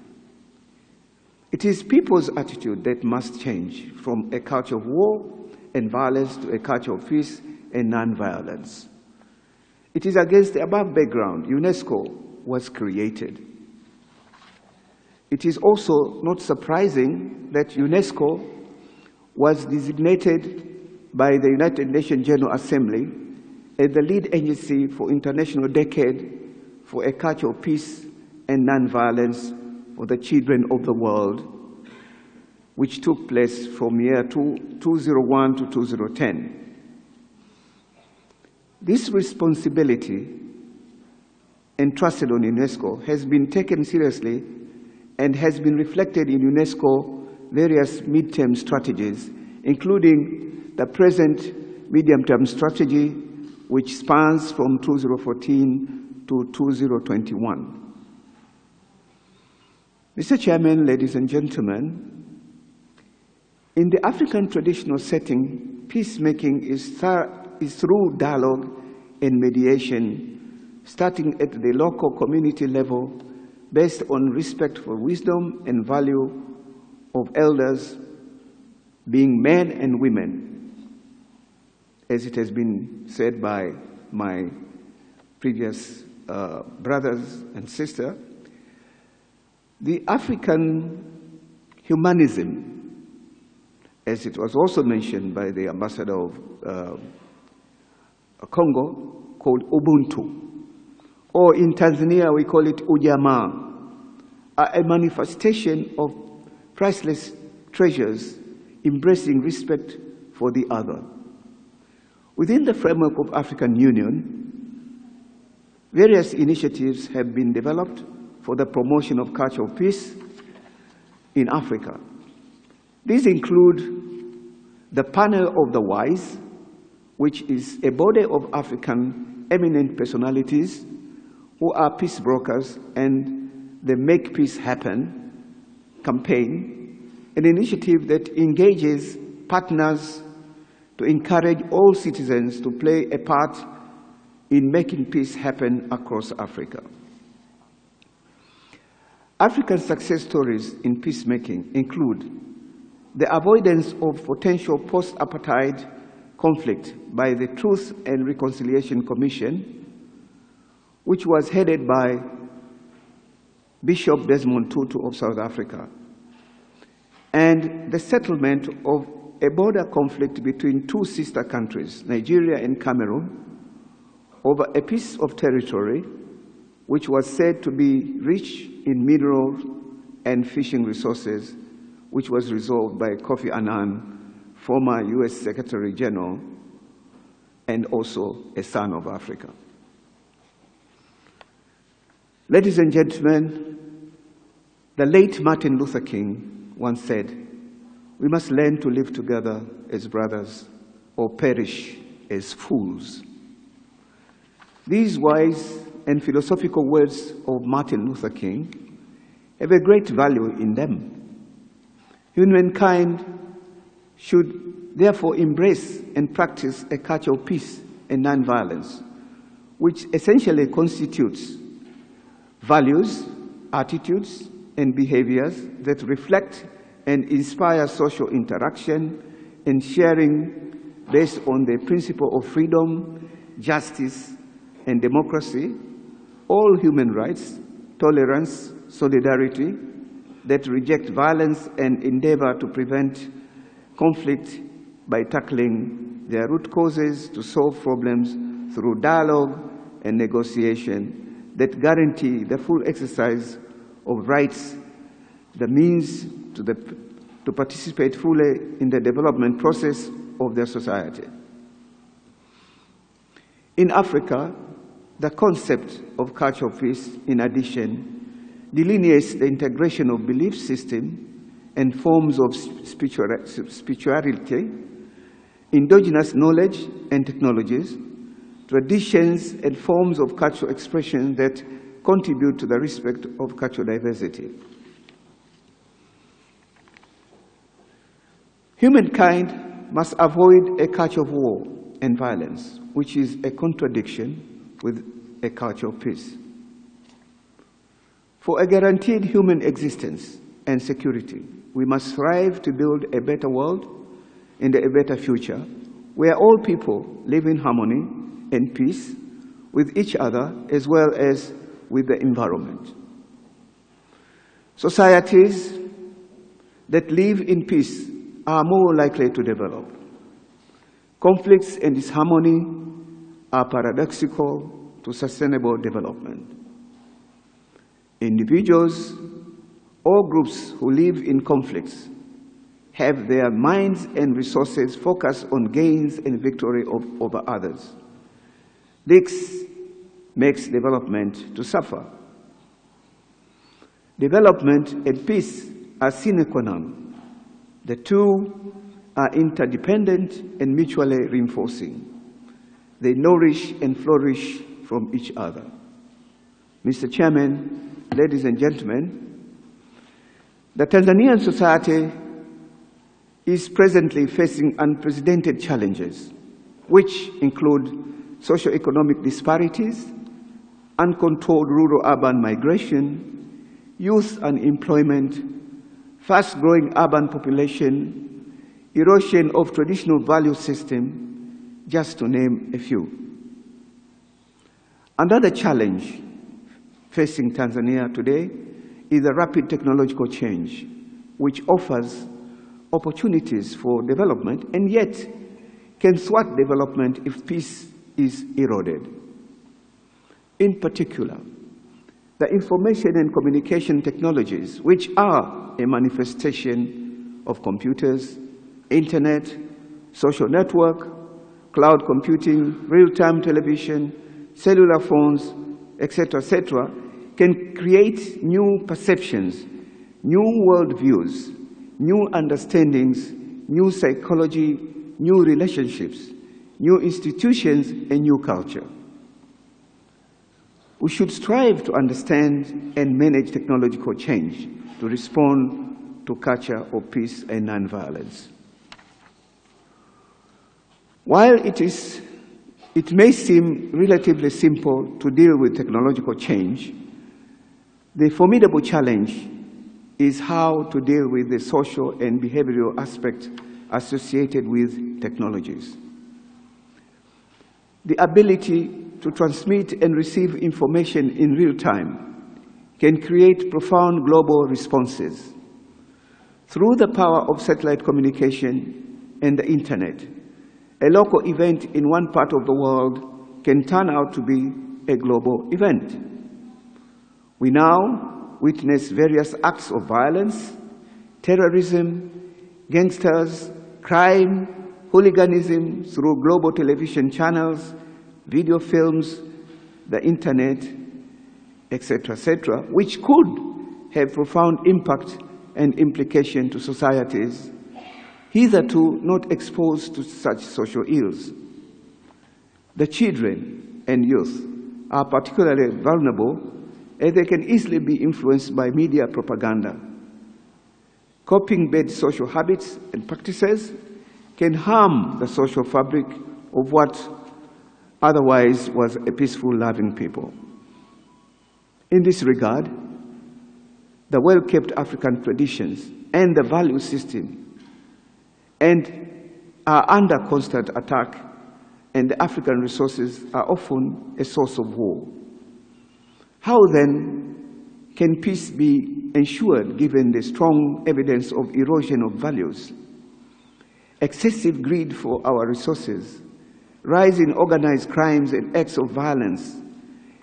It is people's attitude that must change from a culture of war and violence to a culture of peace and non-violence. It is against the above background UNESCO was created. It is also not surprising that UNESCO was designated by the United Nations General Assembly as the lead agency for International Decade for a Culture of Peace and Non-Violence for the Children of the World, which took place from year 2001 to 2010. This responsibility entrusted on UNESCO has been taken seriously and has been reflected in UNESCO various midterm strategies, including the present medium-term strategy, which spans from 2014 to 2021. Mr. Chairman, ladies and gentlemen, in the African traditional setting, peacemaking is through dialogue and mediation, starting at the local community level, based on respect for wisdom and value of elders, being men and women, as it has been said by my previous brothers and sisters. The African humanism, as it was also mentioned by the ambassador of Congo, called Ubuntu. Or in Tanzania, we call it Ujamaa, are a manifestation of priceless treasures embracing respect for the other. Within the framework of African Union, various initiatives have been developed for the promotion of culture of peace in Africa. These include the Panel of the Wise, which is a body of African eminent personalities who are peace brokers, and the Make Peace Happen campaign, an initiative that engages partners to encourage all citizens to play a part in making peace happen across Africa. African success stories in peacemaking include the avoidance of potential post-apartheid conflict by the Truth and Reconciliation Commission, which was headed by Bishop Desmond Tutu of South Africa, and the settlement of a border conflict between two sister countries, Nigeria and Cameroon, over a piece of territory which was said to be rich in mineral and fishing resources, which was resolved by Kofi Annan, former US Secretary General, and also a son of Africa. Ladies and gentlemen, the late Martin Luther King once said, "We must learn to live together as brothers or perish as fools." These wise and philosophical words of Martin Luther King have a great value in them. Humankind should therefore embrace and practice a culture of peace and nonviolence, which essentially constitutes values, attitudes, and behaviors that reflect and inspire social interaction and sharing based on the principle of freedom, justice, and democracy, all human rights, tolerance, solidarity, that reject violence and endeavor to prevent conflict by tackling their root causes to solve problems through dialogue and negotiation, that guarantee the full exercise of rights, the means to participate fully in the development process of their society. In Africa, the concept of culture of peace, in addition, delineates the integration of belief system and forms of spirituality, indigenous knowledge and technologies, traditions and forms of cultural expression that contribute to the respect of cultural diversity. Humankind must avoid a culture of war and violence, which is a contradiction with a culture of peace. For a guaranteed human existence and security, we must strive to build a better world and a better future where all people live in harmony and peace with each other as well as with the environment. Societies that live in peace are more likely to develop. Conflicts and disharmony are paradoxical to sustainable development. Individuals or groups who live in conflicts have their minds and resources focused on gains and victory over others. This makes development to suffer. Development and peace are sine qua non. The two are interdependent and mutually reinforcing. They nourish and flourish from each other. Mr. Chairman, ladies and gentlemen, the Tanzanian society is presently facing unprecedented challenges, which include socio-economic disparities, uncontrolled rural-urban migration, youth unemployment, fast-growing urban population, erosion of traditional value system, just to name a few. Another challenge facing Tanzania today is the rapid technological change, which offers opportunities for development and yet can thwart development if peace is eroded. In particular, the information and communication technologies, which are a manifestation of computers, internet, social network, cloud computing, real-time television, cellular phones, etc., can create new perceptions, new worldviews, new understandings, new psychology, new relationships, new institutions, and new culture. We should strive to understand and manage technological change to respond to culture of peace and nonviolence. While it may seem relatively simple to deal with technological change, the formidable challenge is how to deal with the social and behavioral aspects associated with technologies. The ability to transmit and receive information in real time can create profound global responses. Through the power of satellite communication and the internet, a local event in one part of the world can turn out to be a global event. We now witness various acts of violence, terrorism, gangsters, crime, hooliganism through global television channels, video films, the internet, etc., which could have profound impact and implication to societies hitherto not exposed to such social ills. The children and youth are particularly vulnerable as they can easily be influenced by media propaganda. Copying bad social habits and practices can harm the social fabric of what otherwise was a peaceful, loving people. In this regard, the well-kept African traditions and the value system are under constant attack, and the African resources are often a source of war. How then can peace be ensured given the strong evidence of erosion of values, excessive greed for our resources, rise in organized crimes and acts of violence,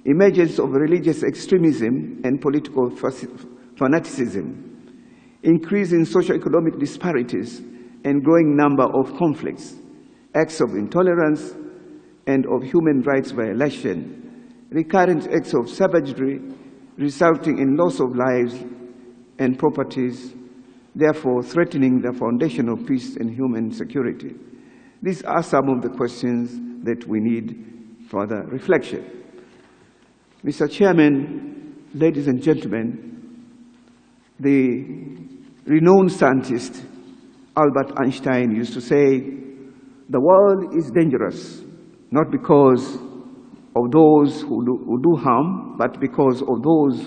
emergence of religious extremism and political fanaticism, increase in socio-economic disparities, and growing number of conflicts, acts of intolerance and of human rights violation, recurrent acts of savagery resulting in loss of lives and properties, therefore threatening the foundation of peace and human security. These are some of the questions that we need further reflection. Mr. Chairman, ladies and gentlemen, the renowned scientist Albert Einstein used to say, the world is dangerous, not because of those who do harm, but because of those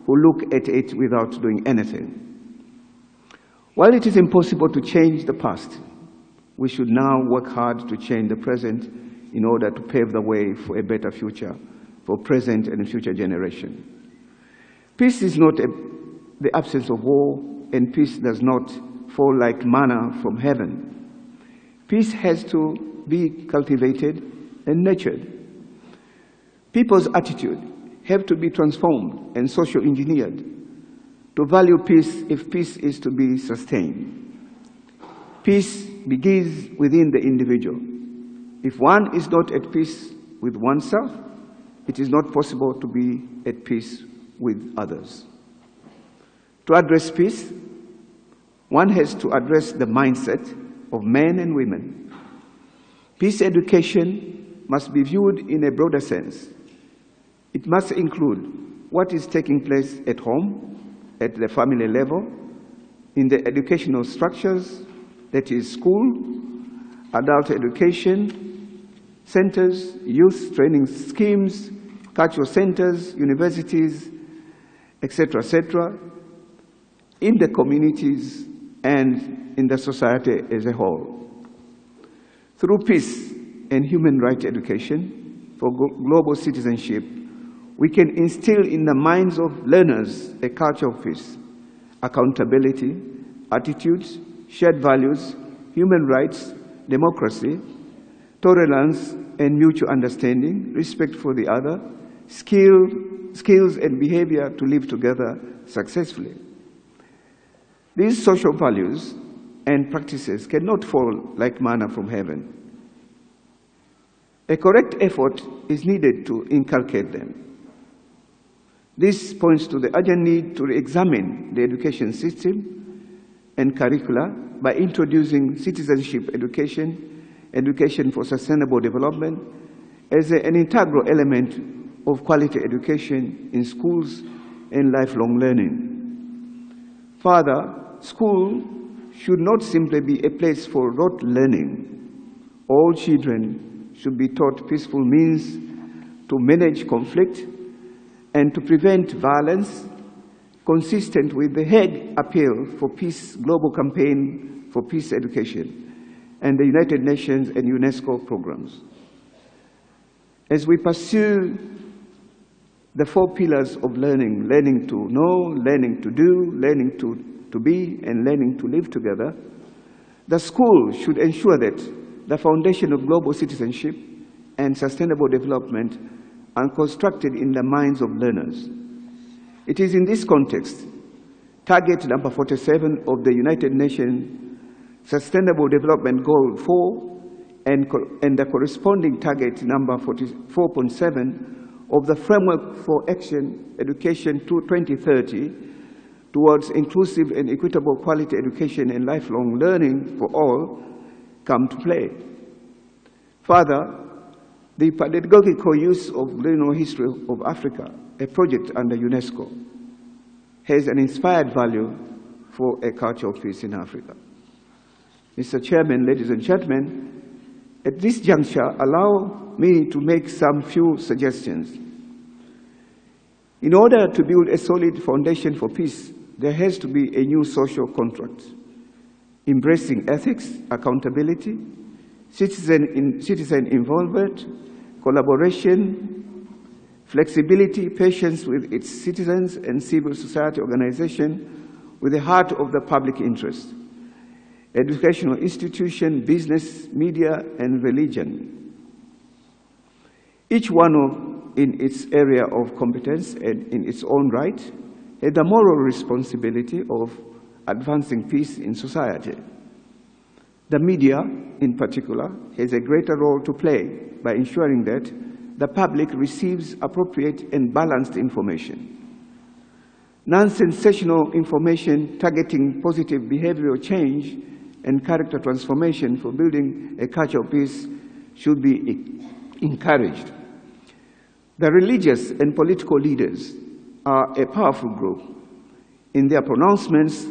who look at it without doing anything. While it is impossible to change the past, we should now work hard to change the present in order to pave the way for a better future for present and future generations. Peace is not the absence of war, and peace does not fall like manna from heaven. Peace has to be cultivated and nurtured. People's attitude have to be transformed and social engineered to value peace if peace is to be sustained. Peace begins within the individual. If one is not at peace with oneself, it is not possible to be at peace with others. To address peace, one has to address the mindset of men and women. Peace education must be viewed in a broader sense. It must include what is taking place at home, at the family level, in the educational structures, that is school, adult education, centers, youth training schemes, cultural centers, universities, etc., in the communities and in the society as a whole. Through peace and human rights education for global citizenship, we can instill in the minds of learners a culture of peace, accountability, attitudes, shared values, human rights, democracy, tolerance, and mutual understanding, respect for the other, skills and behavior to live together successfully. These social values and practices cannot fall like manna from heaven. A correct effort is needed to inculcate them. This points to the urgent need to re-examine the education system and curricula by introducing citizenship education, education for sustainable development, as an integral element of quality education in schools and lifelong learning. Further, school should not simply be a place for rote learning. All children should be taught peaceful means to manage conflict and to prevent violence, consistent with the Hague Appeal for Peace Global Campaign for Peace Education and the United Nations and UNESCO programs. As we pursue the 4 pillars of learning, learning to know, learning to do, learning to be, and learning to live together, the school should ensure that the foundation of global citizenship and sustainable development are constructed in the minds of learners. It is in this context, target number 47 of the United Nations Sustainable Development Goal 4 and the corresponding target number 4.7 of the Framework for Action Education to 2030 towards inclusive and equitable quality education and lifelong learning for all come to play. Further, the pedagogical use of colonial history of Africa, a project under UNESCO, has an inspired value for a culture of peace in Africa. Mr. Chairman, ladies and gentlemen, at this juncture, allow me to make some few suggestions. In order to build a solid foundation for peace, there has to be a new social contract, embracing ethics, accountability, citizen involvement, collaboration, flexibility, patience with its citizens and civil society organization with the heart of the public interest, educational institution, business, media, and religion. Each one in its area of competence and in its own right has the moral responsibility of advancing peace in society. The media, in particular, has a greater role to play by ensuring that the public receives appropriate and balanced information. Non-sensational information targeting positive behavioral change and character transformation for building a culture of peace should be encouraged. The religious and political leaders are a powerful group. In their pronouncements,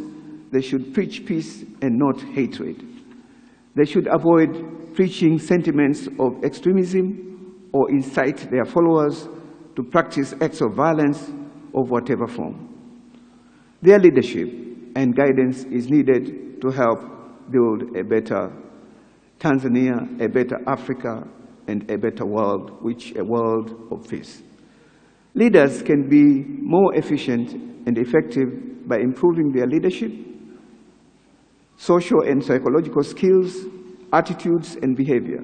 they should preach peace and not hatred. They should avoid preaching sentiments of extremism or incite their followers to practice acts of violence of whatever form. Their leadership and guidance is needed to help build a better Tanzania, a better Africa, and a better world, a world of peace. Leaders can be more efficient and effective by improving their leadership, social and psychological skills, attitudes, and behavior.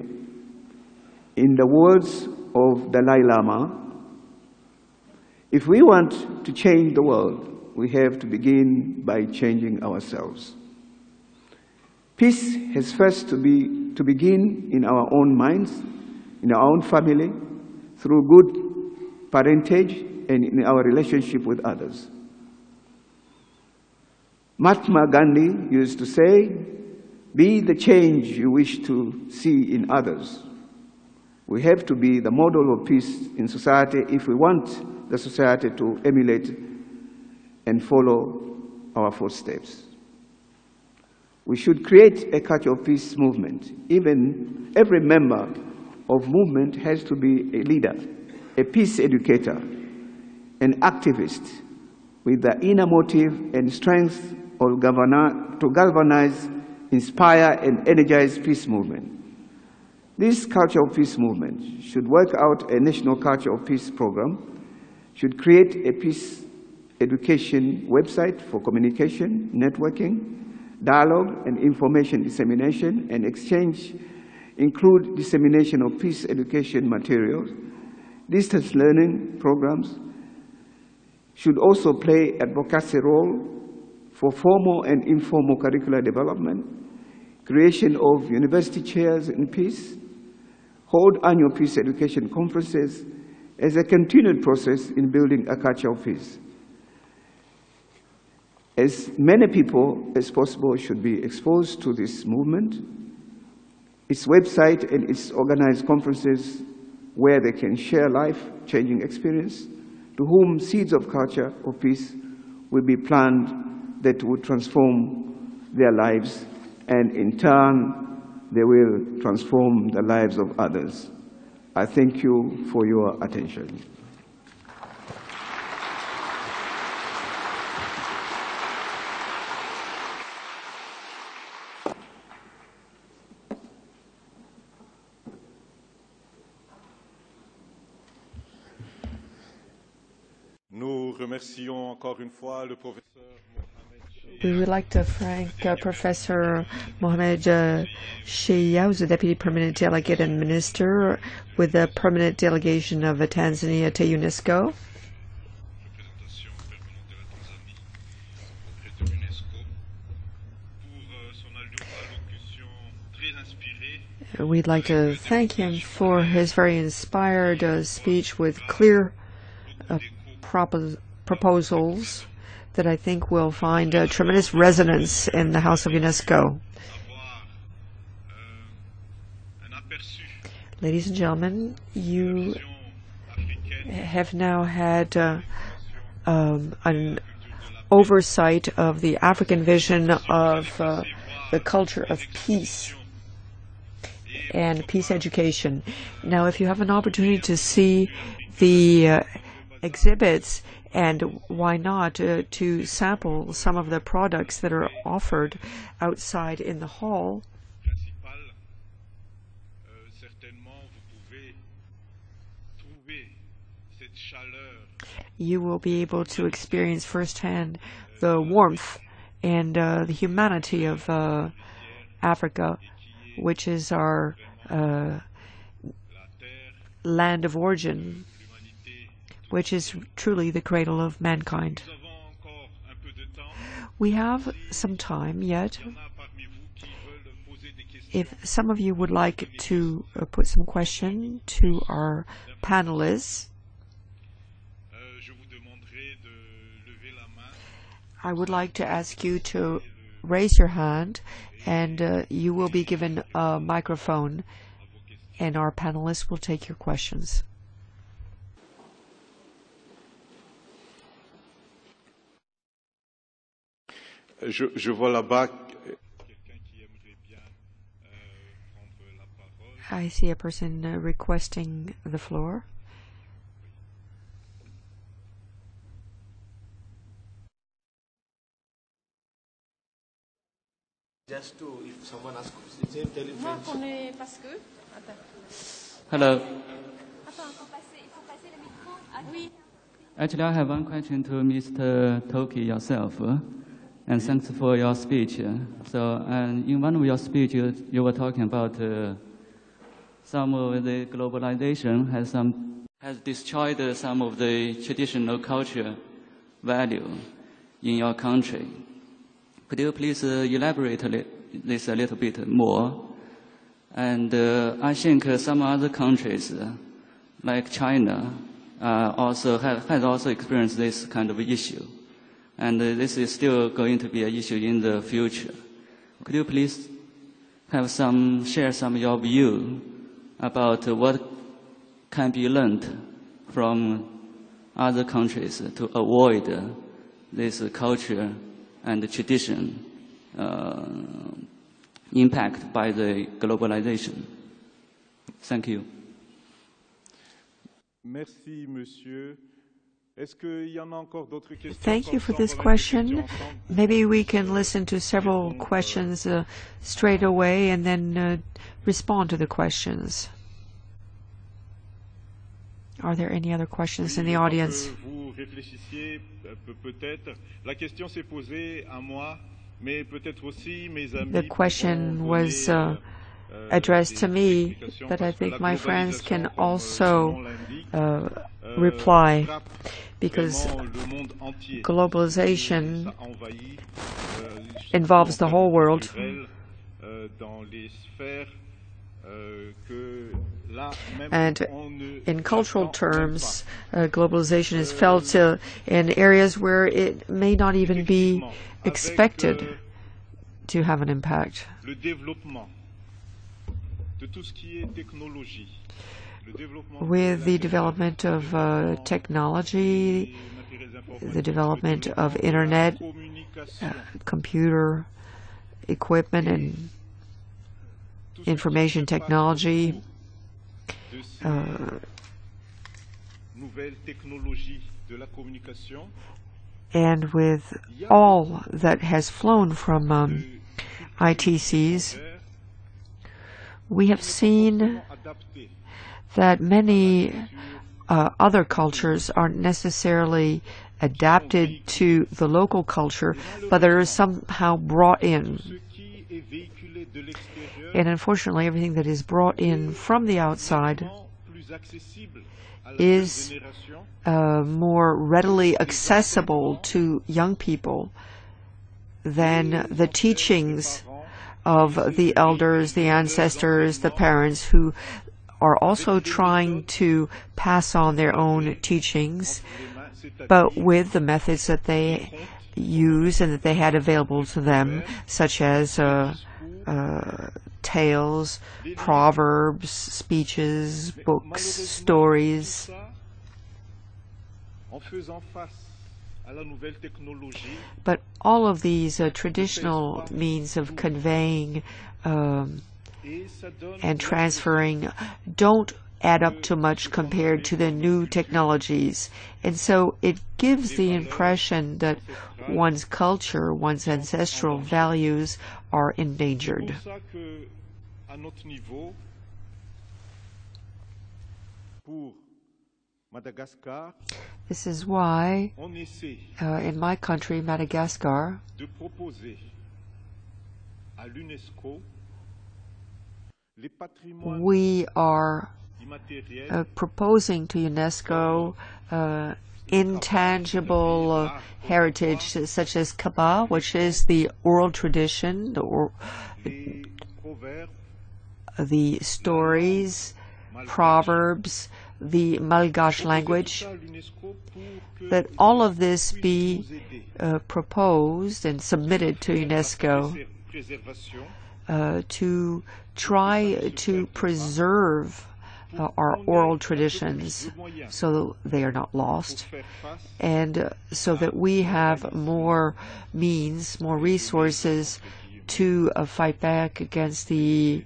In the words of Dalai Lama, if we want to change the world, we have to begin by changing ourselves. Peace has first to begin in our own minds, in our own family, through good parentage, and in our relationship with others. Mahatma Gandhi used to say, "Be the change you wish to see in others." We have to be the model of peace in society if we want the society to emulate and follow our footsteps. We should create a culture of peace movement. Every member of movement has to be a leader, a peace educator, an activist with the inner motive and strength to galvanize, inspire, and energize peace movement. This culture of peace movement should work out a national culture of peace program, should create a peace education website for communication, networking, dialogue, and information dissemination and exchange include dissemination of peace education materials. Distance learning programs should also play advocacy role for formal and informal curricular development, creation of university chairs in peace, hold annual peace education conferences as a continued process in building a culture of peace. As many people as possible should be exposed to this movement, its website and its organized conferences where they can share life-changing experience, to whom seeds of culture of peace will be planted that would transform their lives, and in turn, they will transform the lives of others. I thank you for your attention. We would like to thank Professor Mohammed SHEYA, who's the Deputy Permanent Delegate and Minister with the Permanent Delegation of Tanzania to UNESCO. We'd like to thank him for his very inspired speech with clear proposals that I think will find tremendous resonance in the House of UNESCO. Ladies and gentlemen, you have now had an oversight of the African vision of the culture of peace and peace education. Now, if you have an opportunity to see the exhibits, and why not to sample some of the products that are offered outside in the hall. You will be able to experience firsthand the warmth and the humanity of Africa, which is our land of origin, which is truly the cradle of mankind. We have some time yet. If some of you would like to put some question to our panelists, I would like to ask you to raise your hand, and you will be given a microphone, and our panelists will take your questions. Je vois là-bas quelqu'un qui aimerait bien prendre la parole. I see a person requesting the floor. Just to, if someone asks, tell in French. Hello. Actually, I have one question to Mr. Toky yourself. And thanks for your speech. So, in one of your speeches, you were talking about some of the globalization has destroyed some of the traditional culture value in your country. Could you please elaborate this a little bit more? And I think some other countries, like China, has also experienced this kind of issue. And this is still going to be an issue in the future. Could you please share some of your view about what can be learned from other countries to avoid this culture and tradition impact by the globalization? Thank you. Merci, Monsieur. Thank you for this question. Maybe we can listen to several questions straight away and then respond to the questions. Are there any other questions in the audience? The question was addressed to me, but I think my friends can also reply, because globalization involves the whole world. And in cultural terms, globalization is felt in areas where it may not even be expected to have an impact. With the development of technology, the development of internet, computer equipment, and information technology, and with all that has flown from ITCs, we have seen that many other cultures aren't necessarily adapted to the local culture, but they're somehow brought in. And unfortunately, everything that is brought in from the outside is more readily accessible to young people than the teachings of the elders, the ancestors, the parents, who are also trying to pass on their own teachings, but with the methods that they use and that they had available to them, such as tales, proverbs, speeches, books, stories. But all of these traditional means of conveying and transferring don't add up to much compared to the new technologies. And so it gives the impression that one's culture, one's ancestral values are endangered. This is why, in my country, Madagascar, we are proposing to UNESCO intangible heritage, such as kaba, which is the oral tradition, the stories, proverbs, the Malgache language, that all of this be proposed and submitted to UNESCO to try to preserve our oral traditions so they are not lost, and so that we have more means, more resources to fight back against the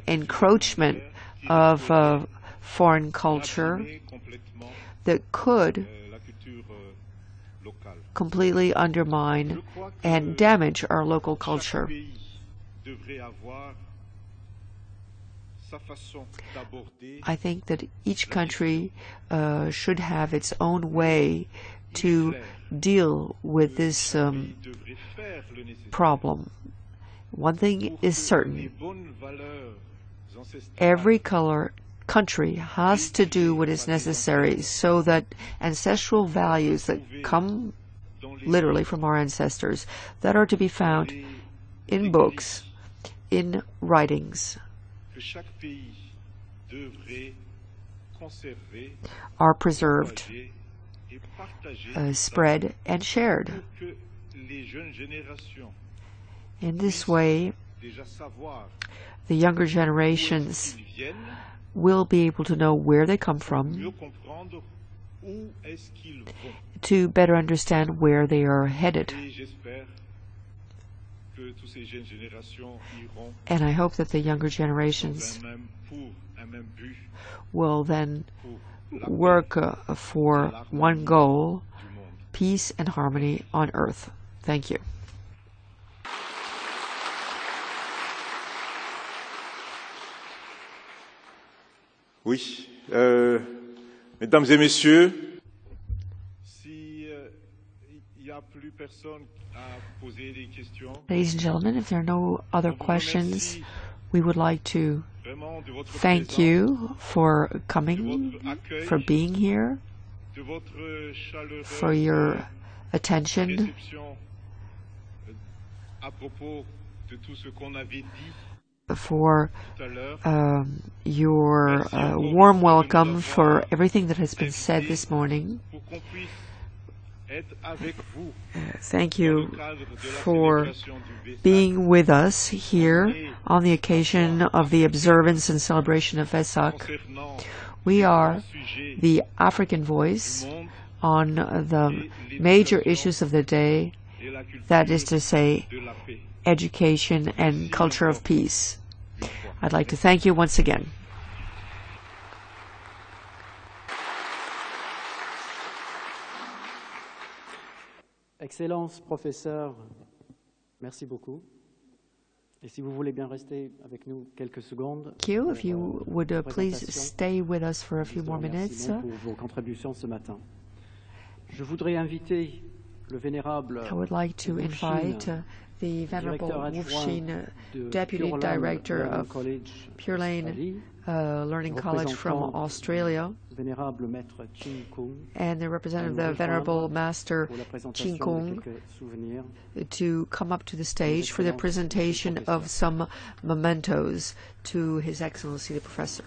encroachment of foreign culture that could completely undermine and damage our local culture. I think that each country should have its own way to deal with this problem. One thing is certain: every country has to do what is necessary so that ancestral values that come literally from our ancestors, that are to be found in books, in writings, are preserved, spread, and shared. In this way, the younger generations will be able to know where they come from, to better understand where they are headed. And I hope that the younger generations will then work for one goal: peace and harmony on earth. Thank you. Oui, mesdames et messieurs, ladies and gentlemen, if there are no other questions we would like to thank you for coming, for being here, for your attention, for your warm welcome, for everything that has been said this morning. Thank you for being with us here on the occasion of the observance and celebration of VESAK. We are the African voice on the major issues of the day, that is to say, education and culture of peace. I'd like to thank you once again. Excellence, professeur, merci beaucoup. Et si vous voulez bien rester avec nous quelques secondes. Thank you. If you would please stay with us for a few more minutes. Pour vos contributions ce matin. Je voudrais inviter le vénérable. I would like to invite the Venerable Wolfshin, Deputy Director of Pure Lane Learning College from Australia, and the representative of the Venerable Master Chin Kung, to come up to the stage for the presentation of some mementos to His Excellency the Professor.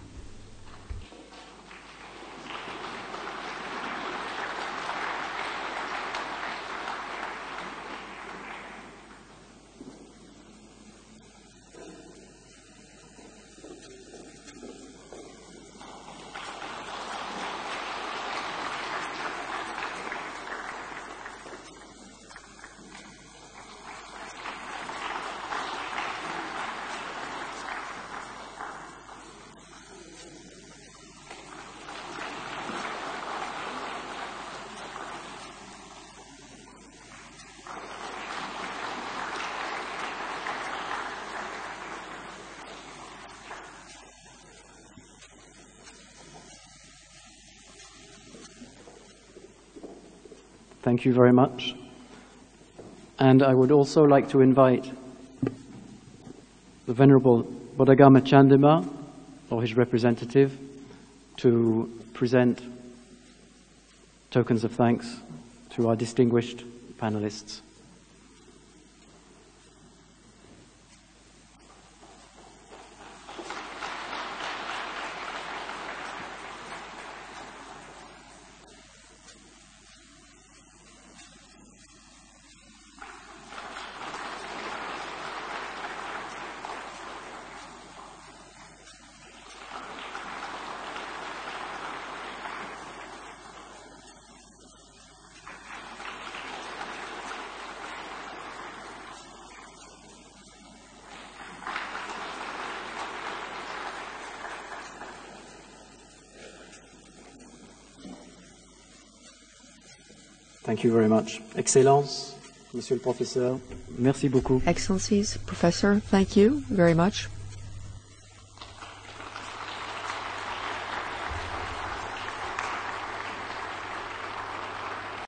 Thank you very much. And I would also like to invite the Venerable Bodhagama Chandema, or his representative, to present tokens of thanks to our distinguished panelists. Thank you very much. Excellence, Monsieur le Professeur, merci beaucoup. Excellencies, Professor, thank you very much.